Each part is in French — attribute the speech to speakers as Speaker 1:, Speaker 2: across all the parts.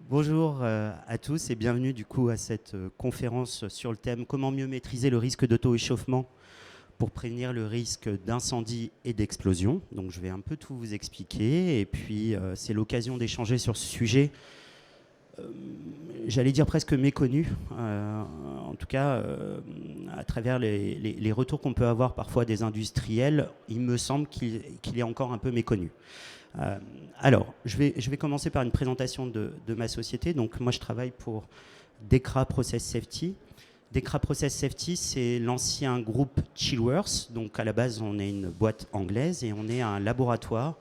Speaker 1: Bonjour à tous et bienvenue du coup à cette conférence sur le thème comment mieux maîtriser le risque d'auto-échauffement pour prévenir le risque d'incendie et d'explosion. Donc je vais un peu tout vous expliquer et puis c'est l'occasion d'échanger sur ce sujet, j'allais dire presque méconnu, en tout cas à travers les retours qu'on peut avoir parfois des industriels, il me semble qu'il est encore un peu méconnu. Euh, alors, je vais commencer par une présentation de ma société. Donc, moi, je travaille pour Decra Process Safety. Decra Process Safety, c'est l'ancien groupe Chillworth. Donc, à la base, on est une boîte anglaise et on est un laboratoire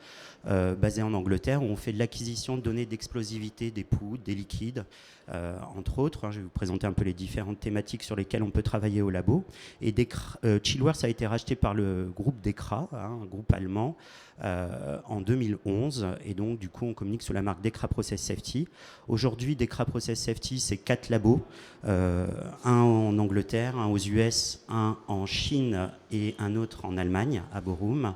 Speaker 1: basé en Angleterre où on fait de l'acquisition de données d'explosivité des poudres, des liquides, entre autres. Je vais vous présenter un peu les différentes thématiques sur lesquelles on peut travailler au labo. Et Chillworth a été racheté par le groupe Decra, un groupe allemand, en 2011. Et donc, du coup, on communique sous la marque Decra Process Safety. Aujourd'hui, Decra Process Safety, c'est 4 labos. Un en Angleterre, un aux US, un en Chine et un autre en Allemagne, à Bochum.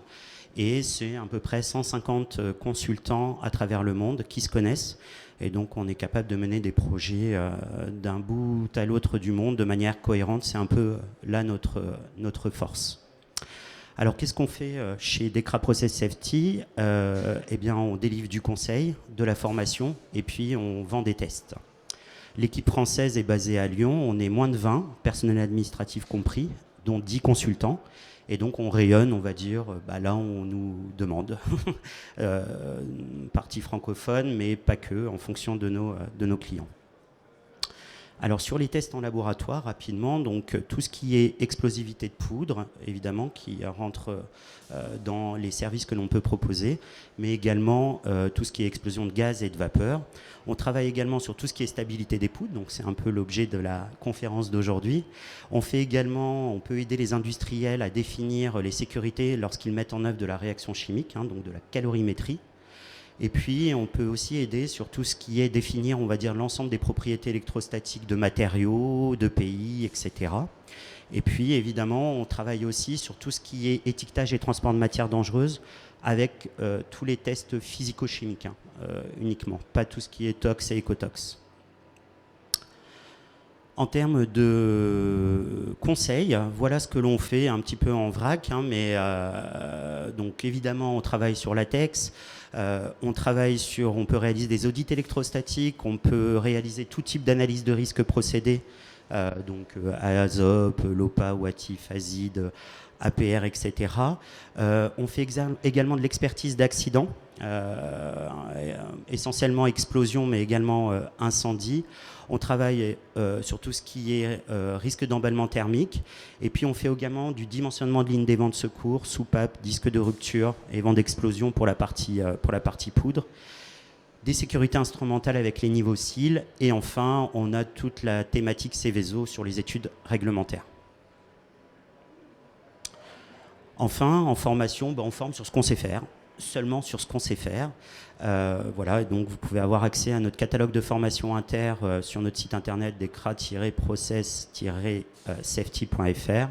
Speaker 1: Et c'est à peu près 150 consultants à travers le monde qui se connaissent. Et donc, on est capable de mener des projets d'un bout à l'autre du monde de manière cohérente. C'est un peu là notre force. Alors, qu'est-ce qu'on fait chez Decra Process Safety? Eh bien, on délivre du conseil, de la formation, et puis on vend des tests. L'équipe française est basée à Lyon. On est moins de 20, personnel administratif compris, dont 10 consultants. Et donc, on rayonne, on va dire, là où on nous demande. Partie francophone, mais pas que, en fonction de nos clients. Alors sur les tests en laboratoire, rapidement, donc tout ce qui est explosivité de poudre, évidemment, qui rentre dans les services que l'on peut proposer, mais également tout ce qui est explosion de gaz et de vapeur. On travaille également sur tout ce qui est stabilité des poudres, donc c'est un peu l'objet de la conférence d'aujourd'hui. On peut aider les industriels à définir les sécurités lorsqu'ils mettent en œuvre de la réaction chimique, donc de la calorimétrie. Et puis, on peut aussi aider sur tout ce qui est définir, on va dire, l'ensemble des propriétés électrostatiques de matériaux, de pays, etc. Et puis, évidemment, on travaille aussi sur tout ce qui est étiquetage et transport de matières dangereuses avec tous les tests physico-chimiques uniquement, pas tout ce qui est tox et écotox. En termes de conseils, voilà ce que l'on fait un petit peu en vrac, donc évidemment on travaille sur latex, on peut réaliser des audits électrostatiques, on peut réaliser tout type d'analyse de risque procédé, AZOP, LOPA, WATIF, AZID, APR, etc. On fait également de l'expertise d'accident, essentiellement explosion, mais également incendie. On travaille sur tout ce qui est risque d'emballement thermique. Et puis, on fait également du dimensionnement de lignes des vents de secours, soupape, disque de rupture et vents d'explosion pour la partie poudre. Des sécurités instrumentales avec les niveaux SIL. Et enfin, on a toute la thématique Céveso sur les études réglementaires. Enfin, en formation, on forme sur ce qu'on sait faire, seulement sur ce qu'on sait faire. Voilà, donc vous pouvez avoir accès à notre catalogue de formation inter sur notre site internet decra-process-safety.fr.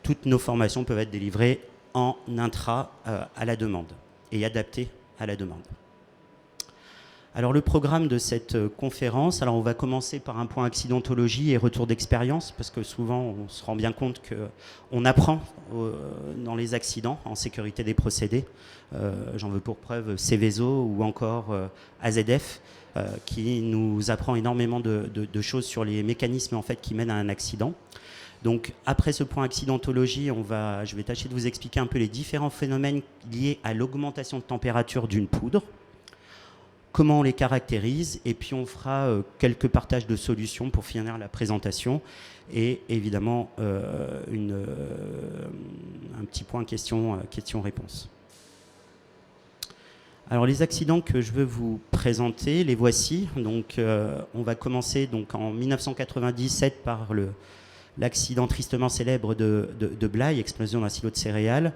Speaker 1: Toutes nos formations peuvent être délivrées en intra à la demande et adaptées à la demande. Alors le programme de cette conférence, on va commencer par un point accidentologie et retour d'expérience, parce que souvent on se rend bien compte qu'on apprend dans les accidents en sécurité des procédés. J'en veux pour preuve Céveso ou encore AZF, qui nous apprend énormément de choses sur les mécanismes en fait, qui mènent à un accident. Donc après ce point accidentologie, je vais tâcher de vous expliquer un peu les différents phénomènes liés à l'augmentation de température d'une poudre, comment on les caractérise, et puis on fera quelques partages de solutions pour finir la présentation, et évidemment un petit point question-réponse. Alors les accidents que je veux vous présenter, les voici. Donc on va commencer donc, en 1997 par l'accident tristement célèbre de Blaye, explosion d'un silo de céréales.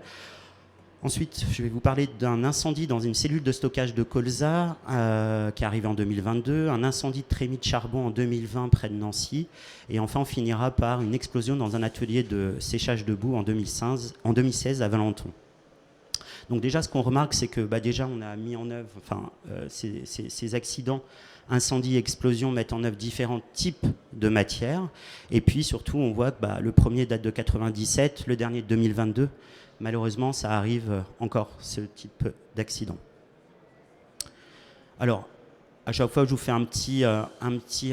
Speaker 1: Ensuite, je vais vous parler d'un incendie dans une cellule de stockage de colza qui arrive en 2022, un incendie de trémie de charbon en 2020 près de Nancy, et enfin on finira par une explosion dans un atelier de séchage de boue en 2016 à Valenton. Donc déjà, ce qu'on remarque, c'est que déjà on a mis en œuvre ces accidents incendie et explosion mettent en œuvre différents types de matières. Et puis surtout, on voit que le premier date de 97, le dernier de 2022. Malheureusement, ça arrive encore, ce type d'accident. Alors, à chaque fois, je vous fais un petit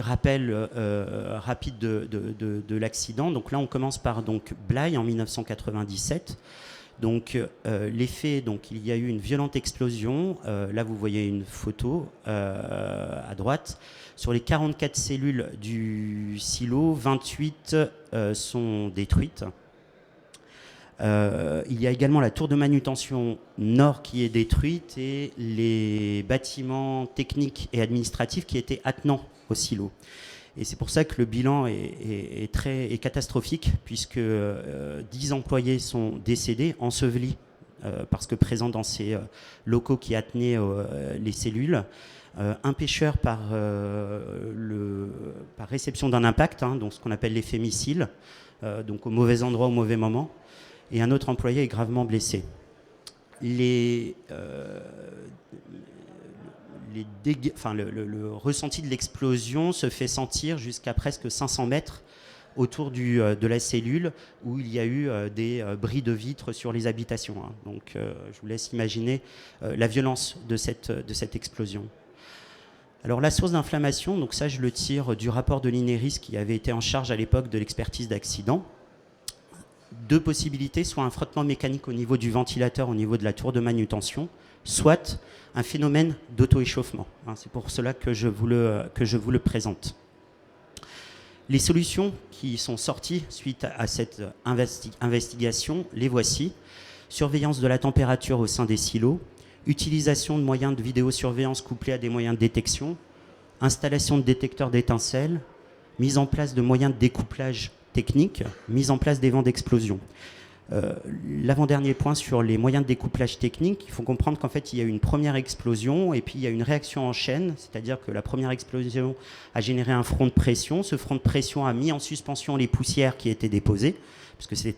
Speaker 1: rappel rapide de l'accident. Donc là, on commence par Blaye en 1997. Donc les faits, il y a eu une violente explosion. Là, vous voyez une photo à droite. Sur les 44 cellules du silo, 28 sont détruites. Il y a également la tour de manutention nord qui est détruite et les bâtiments techniques et administratifs qui étaient attenants au silo. Et c'est pour ça que le bilan est catastrophique, puisque 10 employés sont décédés, ensevelis, parce que présents dans ces locaux qui attenaient les cellules. Un pêcheur par réception d'un impact, donc ce qu'on appelle l'effet missile, donc au mauvais endroit, au mauvais moment. Et un autre employé est gravement blessé. Le ressenti de l'explosion se fait sentir jusqu'à presque 500 mètres autour de la cellule où il y a eu des bris de vitres sur les habitations. Donc je vous laisse imaginer la violence de cette explosion. Alors la source d'inflammation, donc ça je le tire du rapport de l'INERIS qui avait été en charge à l'époque de l'expertise d'accident. Deux possibilités, soit un frottement mécanique au niveau du ventilateur, au niveau de la tour de manutention, soit un phénomène d'auto-échauffement. C'est pour cela que je vous le présente. Les solutions qui sont sorties suite à cette investigation, les voici. Surveillance de la température au sein des silos, utilisation de moyens de vidéosurveillance couplés à des moyens de détection, installation de détecteurs d'étincelles, mise en place de moyens de découplage technique, mise en place des vents d'explosion. L'avant-dernier point sur les moyens de découplage technique, il faut comprendre qu'en fait il y a eu une première explosion et puis il y a une réaction en chaîne, c'est-à-dire que la première explosion a généré un front de pression. Ce front de pression a mis en suspension les poussières qui étaient déposées, parce que c'était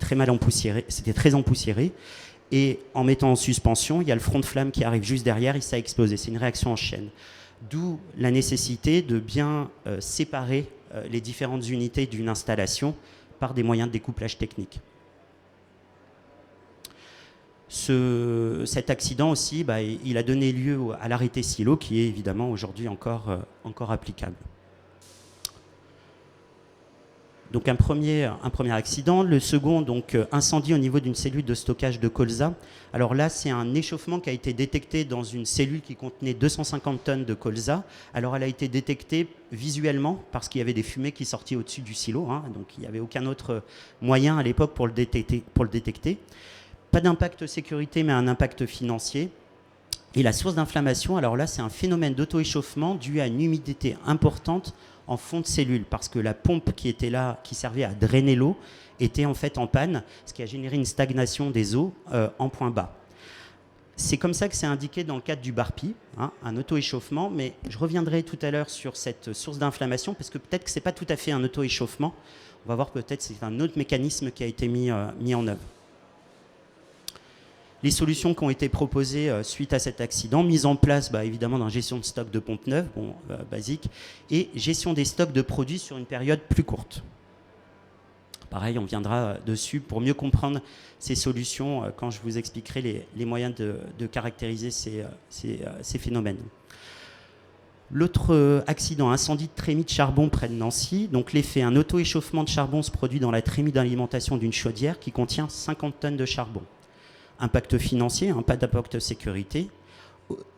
Speaker 1: très empoussiéré. Et en mettant en suspension, il y a le front de flamme qui arrive juste derrière et ça a explosé. C'est une réaction en chaîne. D'où la nécessité de bien séparer les différentes unités d'une installation par des moyens de découplage technique. Cet accident aussi, il a donné lieu à l'arrêté silo qui est évidemment aujourd'hui encore applicable. Donc un premier accident. Le second, incendie au niveau d'une cellule de stockage de colza. Alors là, c'est un échauffement qui a été détecté dans une cellule qui contenait 250 tonnes de colza. Alors elle a été détectée visuellement parce qu'il y avait des fumées qui sortaient au-dessus du silo. Donc il n'y avait aucun autre moyen à l'époque pour le détecter. Pas d'impact sécurité, mais un impact financier. Et la source d'inflammation, alors là, c'est un phénomène d'auto-échauffement dû à une humidité importante en fond de cellule, parce que la pompe qui était là, qui servait à drainer l'eau, était en fait en panne, ce qui a généré une stagnation des eaux en point bas. C'est comme ça que c'est indiqué dans le cadre du BARPI, un auto-échauffement, mais je reviendrai tout à l'heure sur cette source d'inflammation, parce que peut-être que ce n'est pas tout à fait un auto-échauffement. On va voir peut-être que c'est un autre mécanisme qui a été mis en œuvre. Les solutions qui ont été proposées suite à cet accident, mise en place évidemment dans la gestion de stock de pompes neuves, basique, et gestion des stocks de produits sur une période plus courte. Pareil, on viendra dessus pour mieux comprendre ces solutions quand je vous expliquerai les moyens de caractériser ces phénomènes. L'autre accident, incendie de trémie de charbon près de Nancy. Donc l'effet, un auto-échauffement de charbon se produit dans la trémie d'alimentation d'une chaudière qui contient 50 tonnes de charbon. Impact financier, pas d'impact sécurité.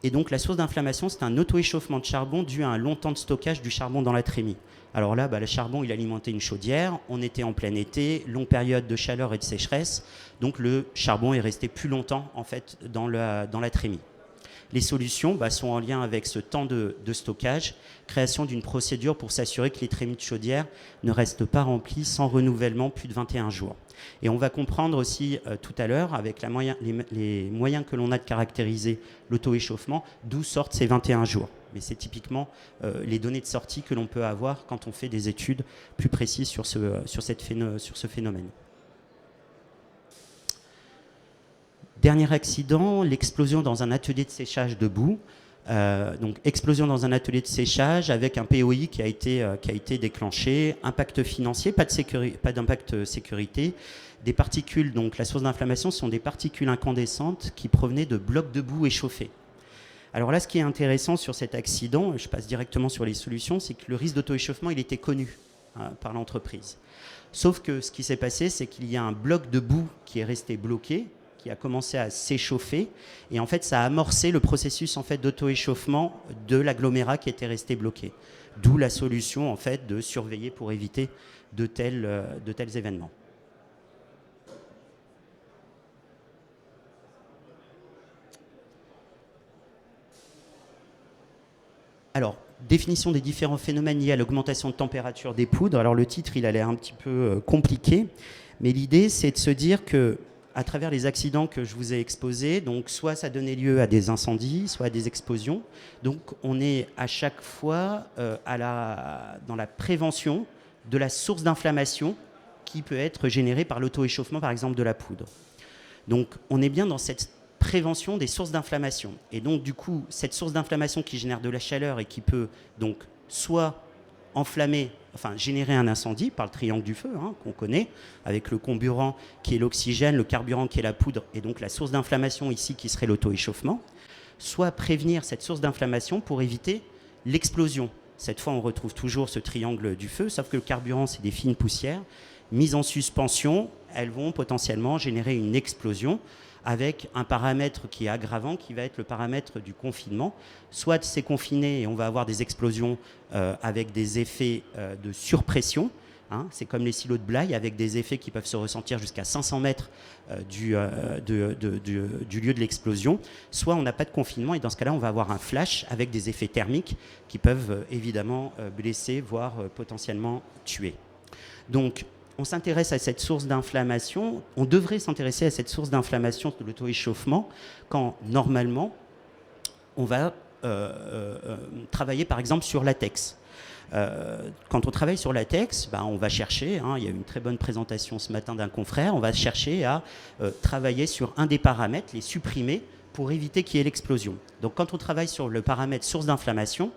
Speaker 1: Et donc la source d'inflammation, c'est un auto-échauffement de charbon dû à un long temps de stockage du charbon dans la trémie. Alors là, le charbon, il alimentait une chaudière, on était en plein été, longue période de chaleur et de sécheresse, donc le charbon est resté plus longtemps en fait dans la trémie. Les solutions sont en lien avec ce temps de stockage, création d'une procédure pour s'assurer que les trémies de chaudière ne restent pas remplies sans renouvellement plus de 21 jours. Et on va comprendre aussi tout à l'heure, avec les moyens que l'on a de caractériser l'auto-échauffement, d'où sortent ces 21 jours. Mais c'est typiquement les données de sortie que l'on peut avoir quand on fait des études plus précises sur ce phénomène. Dernier accident, l'explosion dans un atelier de séchage de boue. Donc explosion dans un atelier de séchage avec un POI qui a été déclenché, impact financier, pas d'impact sécurité, des particules, donc la source d'inflammation sont des particules incandescentes qui provenaient de blocs de boue échauffés. Alors là, ce qui est intéressant sur cet accident, je passe directement sur les solutions, c'est que le risque d'auto-échauffement, il était connu par l'entreprise. Sauf que ce qui s'est passé, c'est qu'il y a un bloc de boue qui est resté bloqué, qui a commencé à s'échauffer, et en fait, ça a amorcé le processus en fait, d'auto-échauffement de l'agglomérat qui était resté bloqué. D'où la solution en fait, de surveiller pour éviter de tels événements. Alors, définition des différents phénomènes liés à l'augmentation de température des poudres. Alors le titre, il a l'air un petit peu compliqué, mais l'idée, c'est de se dire que à travers les accidents que je vous ai exposés, donc soit ça donnait lieu à des incendies, soit à des explosions. Donc on est à chaque fois dans la prévention de la source d'inflammation qui peut être générée par l'auto-échauffement, par exemple, de la poudre. Donc on est bien dans cette prévention des sources d'inflammation. Et donc, du coup, cette source d'inflammation qui génère de la chaleur et qui peut donc soit enflammer, enfin générer un incendie par le triangle du feu qu'on connaît, avec le comburant qui est l'oxygène, le carburant qui est la poudre, et donc la source d'inflammation ici qui serait l'auto-échauffement, soit prévenir cette source d'inflammation pour éviter l'explosion. Cette fois, on retrouve toujours ce triangle du feu, sauf que le carburant, c'est des fines poussières. Mises en suspension, elles vont potentiellement générer une explosion avec un paramètre qui est aggravant, qui va être le paramètre du confinement. Soit c'est confiné et on va avoir des explosions avec des effets de surpression. C'est comme les silos de Blaye, avec des effets qui peuvent se ressentir jusqu'à 500 mètres du lieu de l'explosion. Soit on n'a pas de confinement et dans ce cas-là, on va avoir un flash avec des effets thermiques qui peuvent évidemment blesser, voire potentiellement tuer. Donc, on s'intéresse à cette source d'inflammation, on devrait s'intéresser à cette source d'inflammation de l'auto-échauffement quand, normalement, on va travailler, par exemple, sur latex. Quand on travaille sur latex, on va chercher, il y a eu une très bonne présentation ce matin d'un confrère, on va chercher à travailler sur un des paramètres, les supprimer pour éviter qu'il y ait l'explosion. Donc, quand on travaille sur le paramètre source d'inflammation,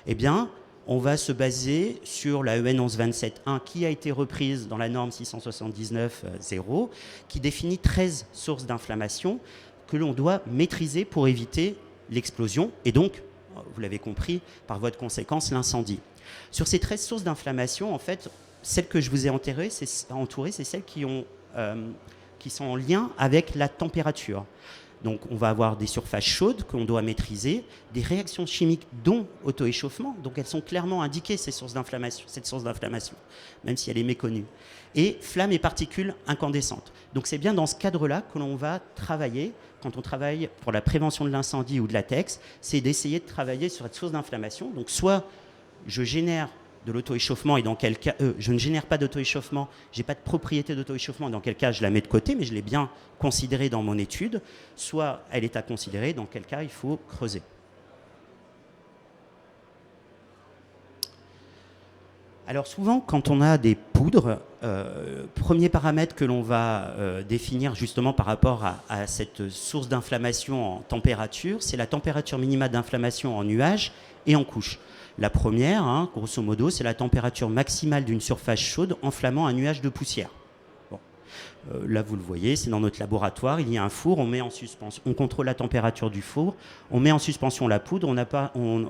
Speaker 1: eh bien, on va se baser sur la EN 1127.1 qui a été reprise dans la norme 679.0 qui définit 13 sources d'inflammation que l'on doit maîtriser pour éviter l'explosion et donc, vous l'avez compris, par voie de conséquence, l'incendie. Sur ces 13 sources d'inflammation, en fait, celles que je vous ai entourées, c'est celles qui sont en lien avec la température. Donc on va avoir des surfaces chaudes que l'on doit maîtriser, des réactions chimiques dont auto-échauffement, donc elles sont clairement indiquées cette source d'inflammation, même si elle est méconnue. Et flammes et particules incandescentes. Donc c'est bien dans ce cadre-là que l'on va travailler, quand on travaille pour la prévention de l'incendie ou de latex, c'est d'essayer de travailler sur cette source d'inflammation. Donc soit je génère de l'auto-échauffement et dans quel cas je ne génère pas d'auto-échauffement, je n'ai pas de propriété d'auto-échauffement, dans quel cas je la mets de côté, mais je l'ai bien considérée dans mon étude, soit elle est à considérer, dans quel cas il faut creuser. Alors souvent, quand on a des poudres, premier paramètre que l'on va définir justement par rapport à cette source d'inflammation en température, c'est la température minimale d'inflammation en nuage et en couche. La première, grosso modo, c'est la température maximale d'une surface chaude enflammant un nuage de poussière. Bon. Là, vous le voyez, c'est dans notre laboratoire, il y a un four, on met en suspension, on contrôle la température du four, on met en suspension la poudre,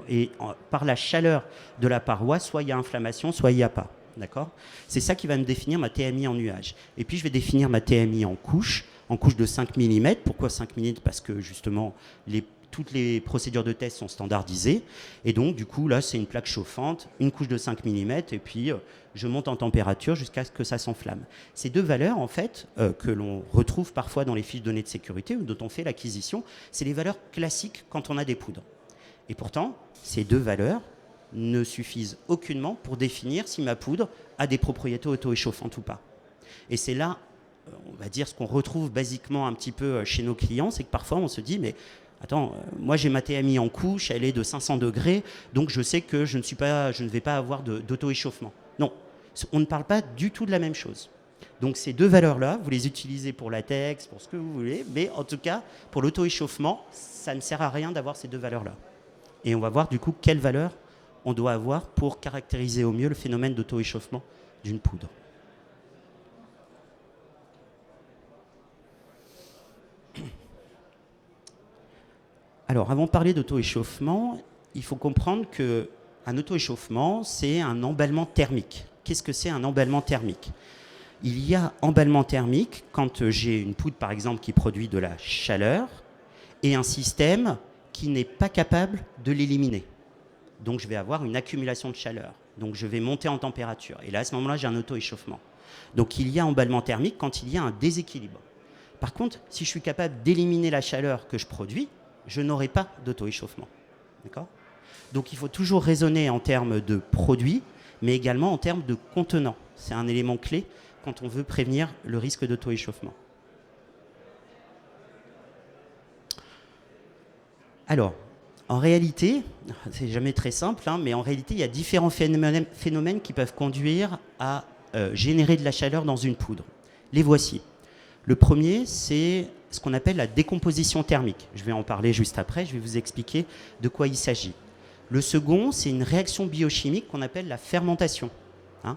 Speaker 1: et par la chaleur de la paroi, soit il y a inflammation, soit il n'y a pas. D'accord ? C'est ça qui va me définir ma TMI en nuage. Et puis, je vais définir ma TMI en couche de 5 mm. Pourquoi 5 mm ? Parce que, justement, toutes les procédures de test sont standardisées. Et donc, du coup, là, c'est une plaque chauffante, une couche de 5 mm, et puis je monte en température jusqu'à ce que ça s'enflamme. Ces deux valeurs, en fait, que l'on retrouve parfois dans les fiches de données de sécurité ou dont on fait l'acquisition, c'est les valeurs classiques quand on a des poudres. Et pourtant, ces deux valeurs ne suffisent aucunement pour définir si ma poudre a des propriétés auto-échauffantes ou pas. Et c'est là, on va dire, ce qu'on retrouve basiquement un petit peu chez nos clients, c'est que parfois on se dit, mais attends, moi j'ai ma TMI en couche, elle est de 500 degrés, donc je sais que je ne vais pas avoir d'auto-échauffement. Non, on ne parle pas du tout de la même chose. Donc ces deux valeurs-là, vous les utilisez pour latex, pour ce que vous voulez, mais en tout cas, pour l'auto-échauffement, ça ne sert à rien d'avoir ces deux valeurs-là. Et on va voir du coup quelle valeur on doit avoir pour caractériser au mieux le phénomène d'auto-échauffement d'une poudre. Alors, avant de parler d'auto-échauffement, il faut comprendre qu'un auto-échauffement, c'est un emballement thermique. Qu'est-ce que c'est un emballement thermique? Il y a emballement thermique quand j'ai une poudre, par exemple, qui produit de la chaleur et un système qui n'est pas capable de l'éliminer. Donc, je vais avoir une accumulation de chaleur. Donc, je vais monter en température. Et là, à ce moment-là, j'ai un auto-échauffement. Donc, il y a emballement thermique quand il y a un déséquilibre. Par contre, si je suis capable d'éliminer la chaleur que je produis, je n'aurai pas d'auto-échauffement. D'accord ? Donc il faut toujours raisonner en termes de produits, mais également en termes de contenants. C'est un élément clé quand on veut prévenir le risque d'auto-échauffement. Alors, en réalité, c'est jamais très simple, hein, mais en réalité, il y a différents phénomènes qui peuvent conduire à générer de la chaleur dans une poudre. Les voici. Le premier, c'est ce qu'on appelle la décomposition thermique. Je vais en parler juste après, je vais vous expliquer de quoi il s'agit. Le second, c'est une réaction biochimique qu'on appelle la fermentation. Hein,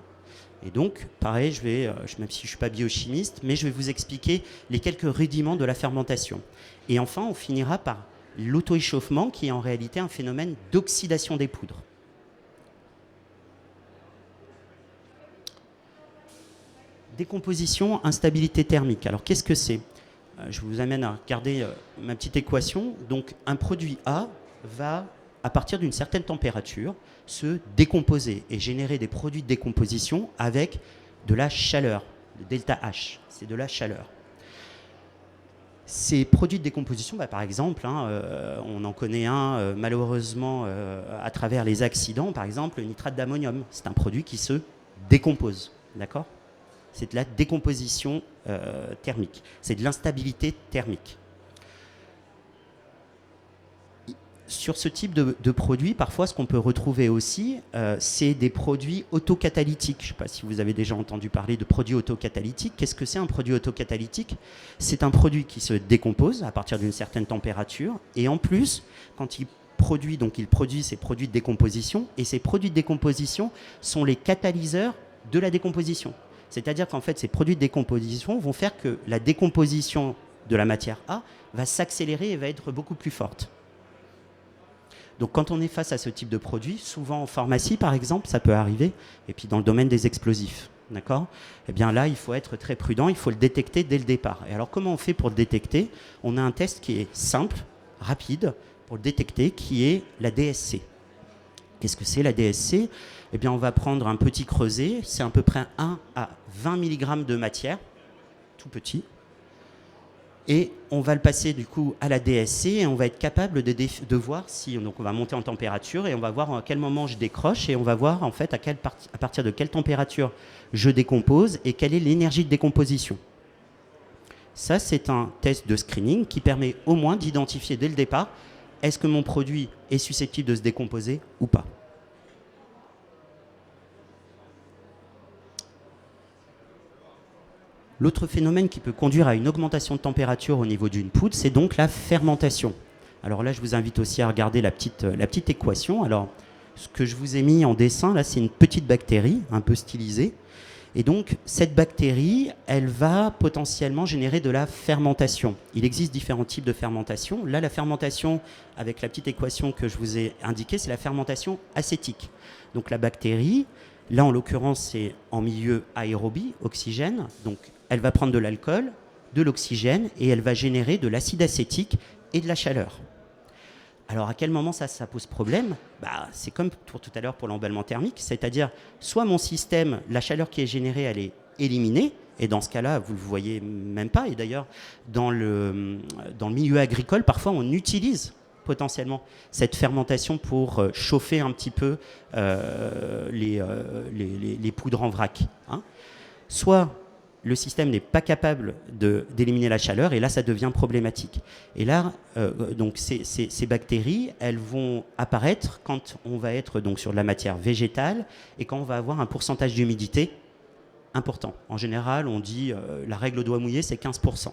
Speaker 1: et donc, pareil, même si je ne suis pas biochimiste, mais je vais vous expliquer les quelques rudiments de la fermentation. Et enfin, on finira par l'auto-échauffement, qui est en réalité un phénomène d'oxydation des poudres. Décomposition, instabilité thermique. Alors, qu'est-ce que c'est ? Je vous amène à regarder ma petite équation. Donc, un produit A va, à partir d'une certaine température, se décomposer et générer des produits de décomposition avec de la chaleur. Le delta H, c'est de la chaleur. Ces produits de décomposition, par exemple, on en connaît un malheureusement à travers les accidents, par exemple le nitrate d'ammonium. C'est un produit qui se décompose, d'accord ? C'est de la décomposition thermique, c'est de l'instabilité thermique. Sur ce type de produit, parfois, ce qu'on peut retrouver aussi, c'est des produits autocatalytiques. Je ne sais pas si vous avez déjà entendu parler de produits autocatalytiques. Qu'est-ce que c'est un produit autocatalytique ? C'est un produit qui se décompose à partir d'une certaine température. Et en plus, quand il produit ces produits de décomposition. Et ces produits de décomposition sont les catalyseurs de la décomposition. C'est-à-dire qu'en fait, ces produits de décomposition vont faire que la décomposition de la matière A va s'accélérer et va être beaucoup plus forte. Donc quand on est face à ce type de produit, souvent en pharmacie par exemple, ça peut arriver, et puis dans le domaine des explosifs, d'accord ? Eh bien là, il faut être très prudent, il faut le détecter dès le départ. Et alors comment on fait pour le détecter ? On a un test qui est simple, rapide, pour le détecter, qui est la DSC. Qu'est-ce que c'est la DSC ? Eh bien on va prendre un petit creuset, c'est à peu près 1 à 20 mg de matière, tout petit. Et on va le passer du coup à la DSC et on va être capable de voir si, donc on va monter en température et on va voir à quel moment je décroche et on va voir en fait à partir de quelle température je décompose et quelle est l'énergie de décomposition. Ça, c'est un test de screening qui permet au moins d'identifier dès le départ est-ce que mon produit est susceptible de se décomposer ou pas. L'autre phénomène qui peut conduire à une augmentation de température au niveau d'une poudre, c'est donc la fermentation. Alors là, je vous invite aussi à regarder la petite équation. Alors, ce que je vous ai mis en dessin, là, c'est une petite bactérie, un peu stylisée. Et donc, cette bactérie, elle va potentiellement générer de la fermentation. Il existe différents types de fermentation. Là, la fermentation, avec la petite équation que je vous ai indiquée, c'est la fermentation acétique. Donc, la bactérie, là, en l'occurrence, c'est en milieu aérobie, oxygène. Donc, elle va prendre de l'alcool, de l'oxygène, et elle va générer de l'acide acétique et de la chaleur. Alors, à quel moment ça pose problème ? C'est comme pour tout à l'heure pour l'emballement thermique, c'est-à-dire soit mon système, la chaleur qui est générée, elle est éliminée, et dans ce cas-là, vous ne le voyez même pas. Et d'ailleurs, dans le milieu agricole, parfois, on utilise potentiellement cette fermentation pour chauffer un petit peu les poudres en vrac. Hein. Soit le système n'est pas capable d'éliminer la chaleur, et là, ça devient problématique. Et là, donc ces bactéries, elles vont apparaître quand on va être donc sur de la matière végétale et quand on va avoir un pourcentage d'humidité important. En général, on dit la règle doigt mouillé, c'est 15%.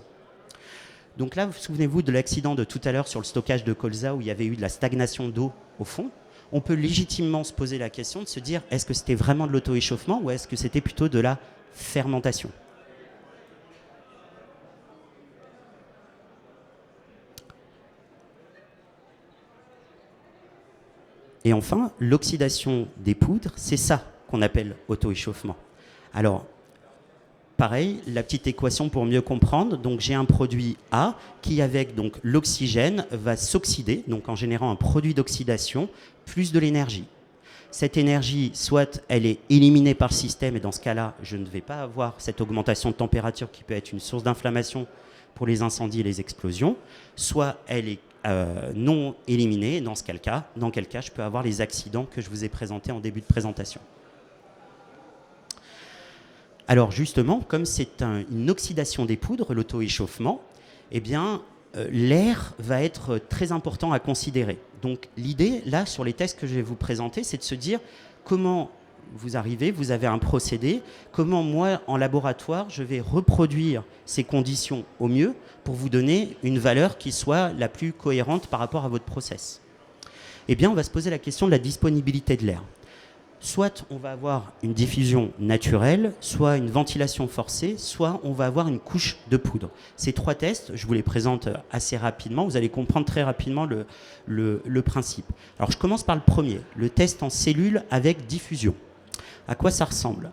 Speaker 1: Donc là, vous souvenez-vous de l'accident de tout à l'heure sur le stockage de colza où il y avait eu de la stagnation d'eau au fond. On peut légitimement se poser la question de se dire, est-ce que c'était vraiment de l'auto-échauffement ou est-ce que c'était plutôt de la fermentation? Et enfin, l'oxydation des poudres, c'est ça qu'on appelle auto-échauffement. Alors, pareil, la petite équation pour mieux comprendre. Donc, j'ai un produit A qui, avec donc l'oxygène, va s'oxyder, donc en générant un produit d'oxydation plus de l'énergie. Cette énergie, soit elle est éliminée par le système, et dans ce cas-là, je ne vais pas avoir cette augmentation de température qui peut être une source d'inflammation pour les incendies et les explosions, soit elle est non éliminée, dans quel cas je peux avoir les accidents que je vous ai présentés en début de présentation. Alors justement, comme c'est une oxydation des poudres, l'auto-échauffement, eh bien, l'air va être très important à considérer. Donc l'idée, là, sur les tests que je vais vous présenter, c'est de se dire comment vous arrivez, vous avez un procédé, comment moi, en laboratoire, je vais reproduire ces conditions au mieux pour vous donner une valeur qui soit la plus cohérente par rapport à votre process. Eh bien, on va se poser la question de la disponibilité de l'air. Soit on va avoir une diffusion naturelle, soit une ventilation forcée, soit on va avoir une couche de poudre. Ces trois tests, je vous les présente assez rapidement. Vous allez comprendre très rapidement le principe. Alors, je commence par le premier, le test en cellule avec diffusion. À quoi ça ressemble?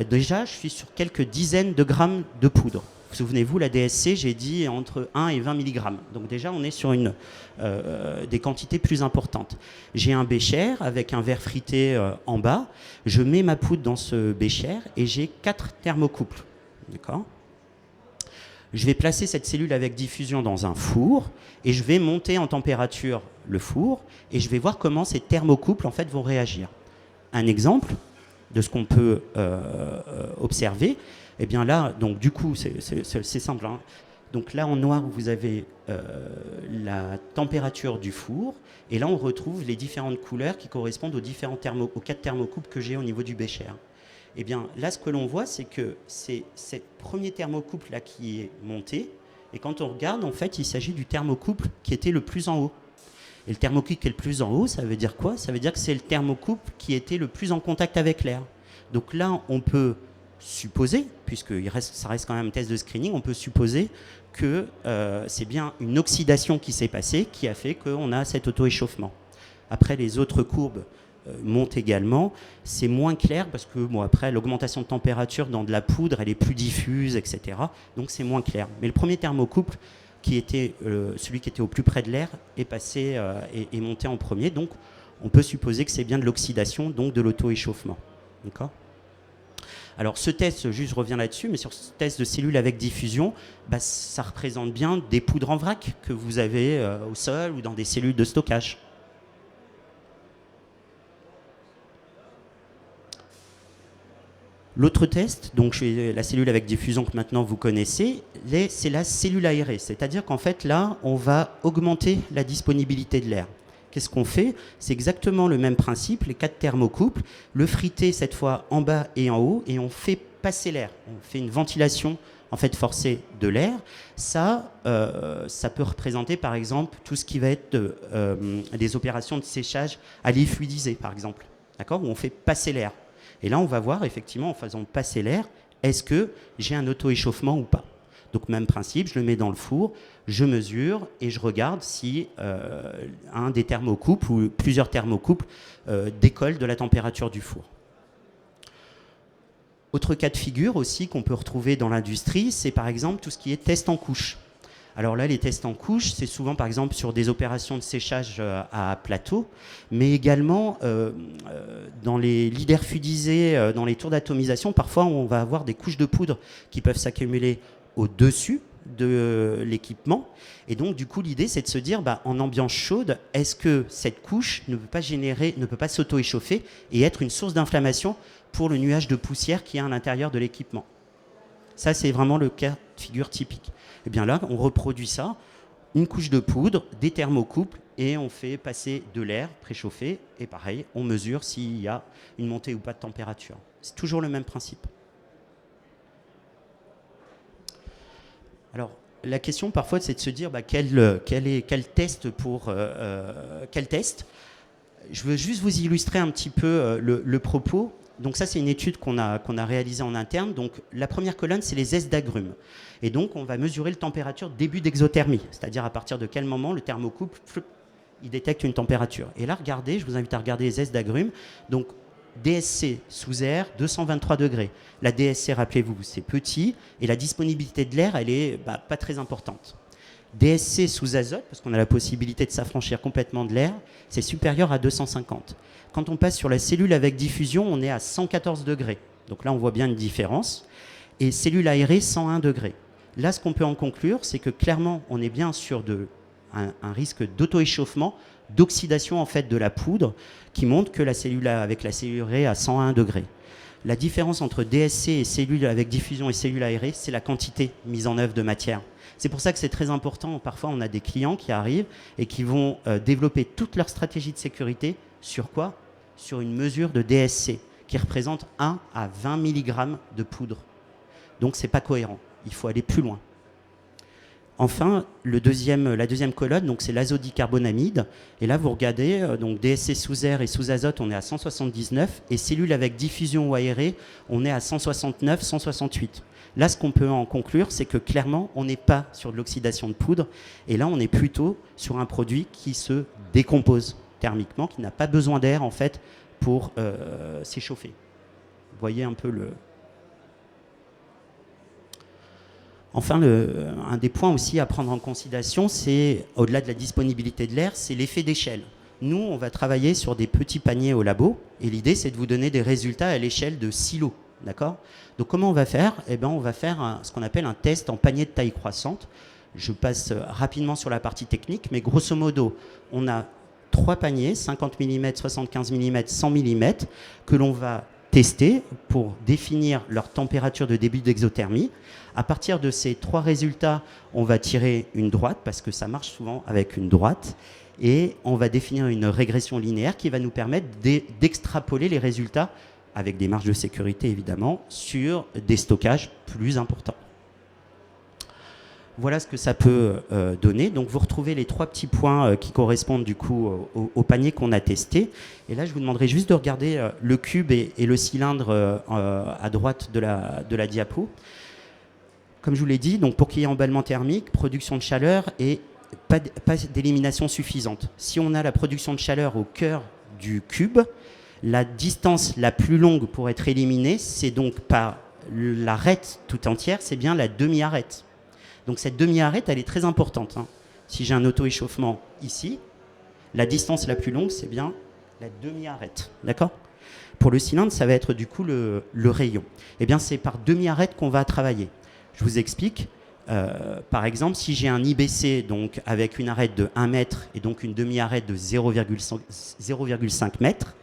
Speaker 1: Déjà, je suis sur quelques dizaines de grammes de poudre. Souvenez-vous, la DSC, j'ai dit entre 1 et 20 mg. Donc déjà, on est sur des quantités plus importantes. J'ai un bécher avec un verre frité en bas. Je mets ma poudre dans ce bécher et j'ai 4 thermocouples. D'accord ? Je vais placer cette cellule avec diffusion dans un four et je vais monter en température le four et je vais voir comment ces thermocouples en fait, vont réagir. Un exemple de ce qu'on peut observer, et bien là, donc du coup, c'est simple. Hein. Donc là, en noir, vous avez la température du four, et là, on retrouve les différentes couleurs qui correspondent aux 4 thermocouples que j'ai au niveau du bécher. Et bien là, ce que l'on voit, c'est que c'est ce premier thermocouple là qui est monté, et quand on regarde, en fait, il s'agit du thermocouple qui était le plus en haut. Et le thermocouple qui est le plus en haut, ça veut dire quoi? Ça veut dire que c'est le thermocouple qui était le plus en contact avec l'air. Donc là, on peut supposer, puisque ça reste quand même un test de screening, on peut supposer que c'est bien une oxydation qui s'est passée qui a fait qu'on a cet auto-échauffement. Après, les autres courbes montent également. C'est moins clair parce que, bon, après, l'augmentation de température dans de la poudre, elle est plus diffuse, etc. Donc, c'est moins clair. Mais le premier thermocouple, qui était celui qui était au plus près de l'air, est passé et monté en premier. Donc, on peut supposer que c'est bien de l'oxydation, donc de l'auto-échauffement. D'accord ? Alors, ce test, juste je reviens là-dessus, mais sur ce test de cellules avec diffusion, bah, ça représente bien des poudres en vrac que vous avez au sol ou dans des cellules de stockage. L'autre test, donc la cellule avec diffusion que maintenant vous connaissez, c'est la cellule aérée. C'est-à-dire qu'en fait, là, on va augmenter la disponibilité de l'air. Qu'est-ce qu'on fait? C'est exactement le même principe, les 4 thermocouples, le frité cette fois en bas et en haut, et on fait passer l'air. On fait une ventilation en fait forcée de l'air. Ça peut représenter par exemple tout ce qui va être des opérations de séchage à l'huile fluidisée par exemple, d'accord, où on fait passer l'air. Et là, on va voir effectivement en faisant passer l'air, est-ce que j'ai un auto-échauffement ou pas? Donc même principe, je le mets dans le four, je mesure et je regarde si un des thermocouples ou plusieurs thermocouples décollent de la température du four. Autre cas de figure aussi qu'on peut retrouver dans l'industrie, c'est par exemple tout ce qui est test en couche. Alors là, les tests en couche, c'est souvent par exemple sur des opérations de séchage à plateau, mais également dans les leaders fusisés, dans les tours d'atomisation, parfois on va avoir des couches de poudre qui peuvent s'accumuler au-dessus de l'équipement. Et donc, du coup, l'idée, c'est de se dire, bah, en ambiance chaude, est-ce que cette couche ne peut pas s'auto-échauffer et être une source d'inflammation pour le nuage de poussière qui est à l'intérieur de l'équipement? Ça, c'est vraiment le cas de figure typique. Et bien là, on reproduit ça, une couche de poudre, des thermocouples, et on fait passer de l'air préchauffé. Et pareil, on mesure s'il y a une montée ou pas de température. C'est toujours le même principe. Alors, la question parfois c'est de se dire quel test quel test. Je veux juste vous illustrer un petit peu le propos. Donc ça, c'est une étude qu'on a réalisée en interne. Donc la première colonne, c'est les S d'agrumes. Et donc, on va mesurer la température début d'exothermie, c'est-à-dire à partir de quel moment le thermocouple, il détecte une température. Et là, regardez, je vous invite à regarder les S d'agrumes. Donc DSC sous air, 223 degrés. La DSC, rappelez-vous, c'est petit, et la disponibilité de l'air, elle est pas très importante. DSC sous azote, parce qu'on a la possibilité de s'affranchir complètement de l'air, c'est supérieur à 250. Quand on passe sur la cellule avec diffusion, on est à 114 degrés. Donc là, on voit bien une différence. Et cellule aérée, 101 degrés. Là, ce qu'on peut en conclure, c'est que clairement, on est bien sur un risque d'auto-échauffement, d'oxydation en fait de la poudre, qui montre que la cellule avec la cellule aérée à 101 degrés. La différence entre DSC et cellule avec diffusion et cellule aérée, c'est la quantité mise en œuvre de matière. C'est pour ça que c'est très important. Parfois, on a des clients qui arrivent et qui vont développer toute leur stratégie de sécurité sur quoi? Sur une mesure de DSC qui représente 1 à 20 mg de poudre. Donc, ce n'est pas cohérent. Il faut aller plus loin. Enfin, la deuxième colonne, c'est l'azodicarbonamide. Et là, vous regardez, donc DSC sous air et sous azote, on est à 179. Et cellules avec diffusion ou aérée, on est à 169, 168. Là, ce qu'on peut en conclure, c'est que clairement, on n'est pas sur de l'oxydation de poudre. Et là, on est plutôt sur un produit qui se décompose thermiquement, qui n'a pas besoin d'air, en fait, pour s'échauffer. Vous voyez un peu le... Enfin, un des points aussi à prendre en considération, c'est, au-delà de la disponibilité de l'air, c'est l'effet d'échelle. Nous, on va travailler sur des petits paniers au labo, et l'idée, c'est de vous donner des résultats à l'échelle de silos. D'accord? Donc, comment on va faire? Eh bien, on va faire ce qu'on appelle un test en panier de taille croissante. Je passe rapidement sur la partie technique, mais grosso modo, on a 3 paniers, 50 mm, 75 mm, 100 mm, que l'on va tester pour définir leur température de début d'exothermie. À partir de ces 3 résultats, on va tirer une droite, parce que ça marche souvent avec une droite, et on va définir une régression linéaire qui va nous permettre d'extrapoler les résultats, avec des marges de sécurité évidemment, sur des stockages plus importants. Voilà ce que ça peut donner. Donc vous retrouvez les 3 petits points qui correspondent du coup au panier qu'on a testé. Et là, je vous demanderai juste de regarder le cube et le cylindre à droite de la diapo. Comme je vous l'ai dit, donc pour qu'il y ait emballement thermique, production de chaleur et pas d'élimination suffisante. Si on a la production de chaleur au cœur du cube, la distance la plus longue pour être éliminée, c'est donc pas l'arête tout entière, c'est bien la demi-arête. Donc cette demi-arête, elle est très importante. Si j'ai un auto-échauffement ici, la distance la plus longue, c'est bien la demi-arête. D'accord? Pour le cylindre, ça va être du coup le rayon. Eh bien, c'est par demi-arête qu'on va travailler. Je vous explique. Par exemple, si j'ai un IBC donc, avec une arête de 1 mètre et donc une demi-arête de 0,5 mètre,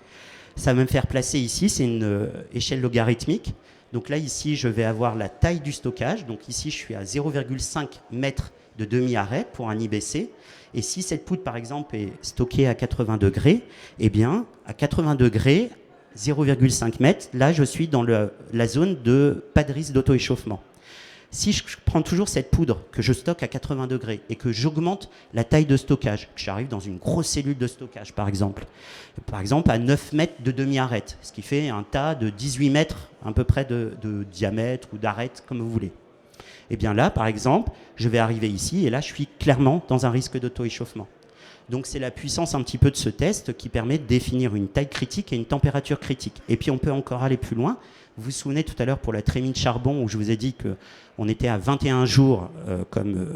Speaker 1: ça va me faire placer ici, c'est une échelle logarithmique. Donc là, ici, je vais avoir la taille du stockage. Donc ici, je suis à 0,5 mètres de demi-arête pour un IBC. Et si cette poudre, par exemple, est stockée à 80 degrés, eh bien, à 80 degrés, 0,5 mètres, là, je suis dans la zone de pas de risque d'auto-échauffement. Si je prends toujours cette poudre que je stocke à 80 degrés et que j'augmente la taille de stockage, que j'arrive dans une grosse cellule de stockage par exemple à 9 mètres de demi-arête, ce qui fait un tas de 18 mètres à peu près de diamètre ou d'arête, comme vous voulez. Et bien là, par exemple, je vais arriver ici et là, je suis clairement dans un risque d'auto-échauffement. Donc c'est la puissance un petit peu de ce test qui permet de définir une taille critique et une température critique. Et puis on peut encore aller plus loin. Vous vous souvenez tout à l'heure pour la trémie de charbon où je vous ai dit qu'on était à 21 jours comme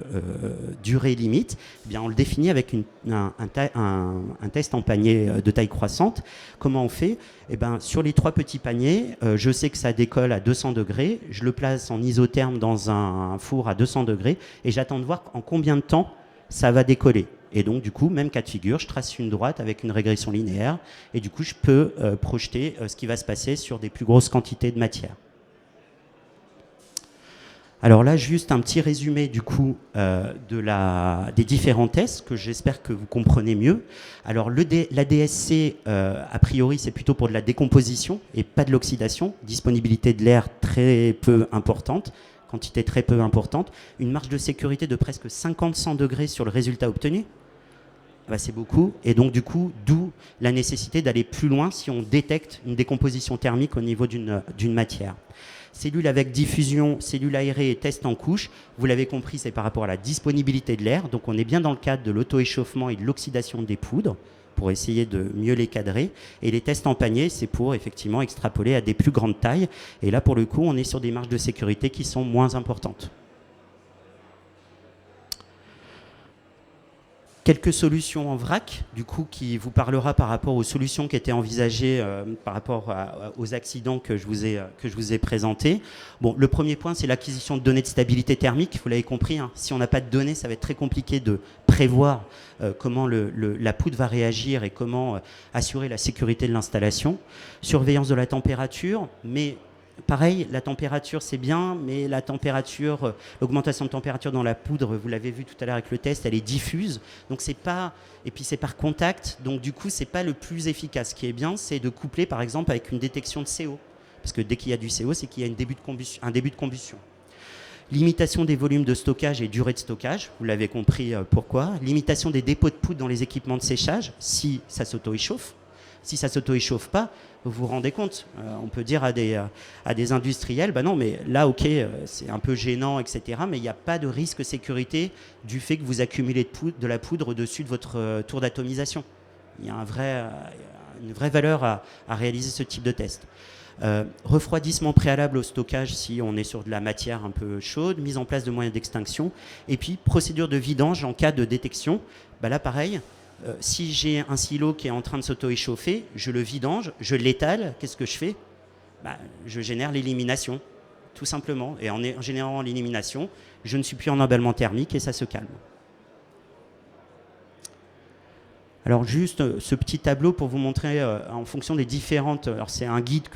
Speaker 1: durée limite. Eh bien, on le définit avec un test en panier de taille croissante. Comment on fait? Eh bien, sur les 3 petits paniers, je sais que ça décolle à 200 degrés. Je le place en isotherme dans un four à 200 degrés et j'attends de voir en combien de temps ça va décoller. Et donc, du coup, même cas de figure, je trace une droite avec une régression linéaire et du coup, je peux projeter ce qui va se passer sur des plus grosses quantités de matière. Alors là, juste un petit résumé du coup des différents tests que j'espère que vous comprenez mieux. Alors la DSC, a priori, c'est plutôt pour de la décomposition et pas de l'oxydation. Disponibilité de l'air très peu importante. quantité très peu importante, une marge de sécurité de presque 50-100 degrés sur le résultat obtenu. Bah, c'est beaucoup, et donc du coup, d'où la nécessité d'aller plus loin si on détecte une décomposition thermique au niveau d'une matière. Cellules avec diffusion, cellules aérées et tests en couche, vous l'avez compris, c'est par rapport à la disponibilité de l'air, donc on est bien dans le cadre de l'auto-échauffement et de l'oxydation des poudres, pour essayer de mieux les cadrer, et les tests en panier, c'est pour effectivement extrapoler à des plus grandes tailles, et là pour le coup, on est sur des marges de sécurité qui sont moins importantes. Quelques solutions en vrac, du coup, qui vous parlera par rapport aux solutions qui étaient envisagées par rapport aux accidents que je vous ai présentés. Bon, le premier point, c'est l'acquisition de données de stabilité thermique. Vous l'avez compris, hein, si on n'a pas de données, ça va être très compliqué de prévoir comment la poudre va réagir et comment assurer la sécurité de l'installation. Surveillance de la température, mais pareil, la température c'est bien, mais la température, l'augmentation de température dans la poudre, vous l'avez vu tout à l'heure avec le test, elle est diffuse, donc c'est pas, et puis c'est par contact, donc du coup c'est pas le plus efficace. Ce qui est bien, c'est de coupler par exemple avec une détection de CO, parce que dès qu'il y a du CO, c'est qu'il y a un début de combustion. Limitation des volumes de stockage et durée de stockage, vous l'avez compris pourquoi. Limitation des dépôts de poudre dans les équipements de séchage, si ça s'auto-échauffe. Si ça ne s'auto-échauffe pas, vous vous rendez compte, on peut dire à des industriels, bah non, mais là, ok, c'est un peu gênant, etc., mais il n'y a pas de risque sécurité du fait que vous accumulez de la poudre au-dessus de votre tour d'atomisation. Il y a une vraie valeur à réaliser ce type de test. Refroidissement préalable au stockage si on est sur de la matière un peu chaude, mise en place de moyens d'extinction, et puis procédure de vidange en cas de détection. Bah là, pareil. Si j'ai un silo qui est en train de s'auto-échauffer, je le vidange, je l'étale, qu'est-ce que je fais ? Bah, je génère l'élimination, tout simplement. Et en générant l'élimination, je ne suis plus en emballement thermique et ça se calme. Alors juste ce petit tableau pour vous montrer en fonction des différentes... Alors c'est un guide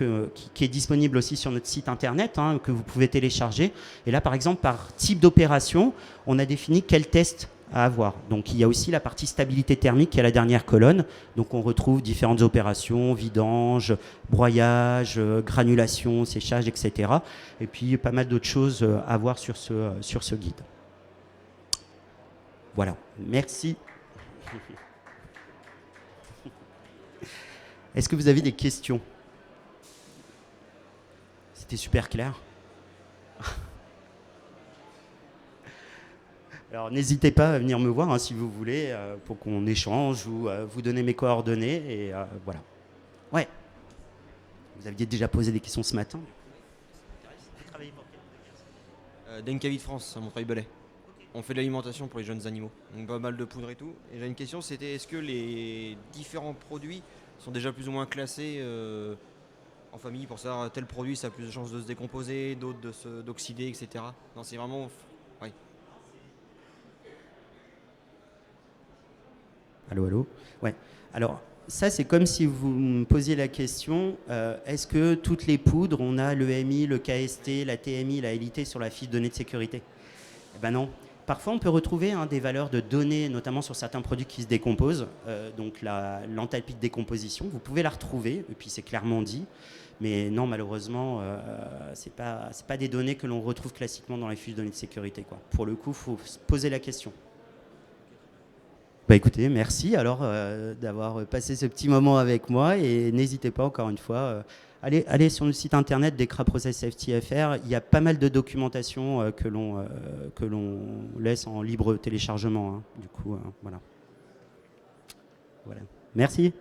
Speaker 1: qui est disponible aussi sur notre site internet, hein, que vous pouvez télécharger. Et là par exemple, par type d'opération, on a défini quel test à avoir. Donc il y a aussi la partie stabilité thermique qui est la dernière colonne. Donc on retrouve différentes opérations, vidange, broyage, granulation, séchage, etc. Et puis pas mal d'autres choses à voir sur ce guide. Voilà, merci. Est-ce que vous avez des questions? C'était super clair. Alors n'hésitez pas à venir me voir hein, si vous voulez, pour qu'on échange ou vous donner mes coordonnées. Et voilà. Ouais. Vous aviez déjà posé des questions ce matin. Vous travaillez pour quel
Speaker 2: Denkavi de France, à Montreuil-Bellay. On fait de l'alimentation pour les jeunes animaux, donc pas mal de poudre et tout. Et j'ai une question, c'était est-ce que les différents produits sont déjà plus ou moins classés en famille pour savoir tel produit ça a plus de chances de se décomposer, d'autres d'oxyder, etc. Non, c'est vraiment... Oui.
Speaker 1: Allô, allô. Ouais. Alors, ça, c'est comme si vous me posiez la question, est-ce que toutes les poudres, on a l'EMI, le KST, la TMI, la LIT sur la fiche de données de sécurité? Eh ben non. Parfois, on peut retrouver des valeurs de données, notamment sur certains produits qui se décomposent, donc l'enthalpie de décomposition. Vous pouvez la retrouver, et puis c'est clairement dit. Mais non, malheureusement, c'est pas des données que l'on retrouve classiquement dans les fiches de données de sécurité, quoi. Pour le coup, il faut se poser la question. Bah écoutez, merci alors d'avoir passé ce petit moment avec moi et n'hésitez pas encore une fois, allez sur le site internet d'ECRA Process Safety FR, il y a pas mal de documentation que l'on laisse en libre téléchargement, hein. Du coup, voilà. Merci.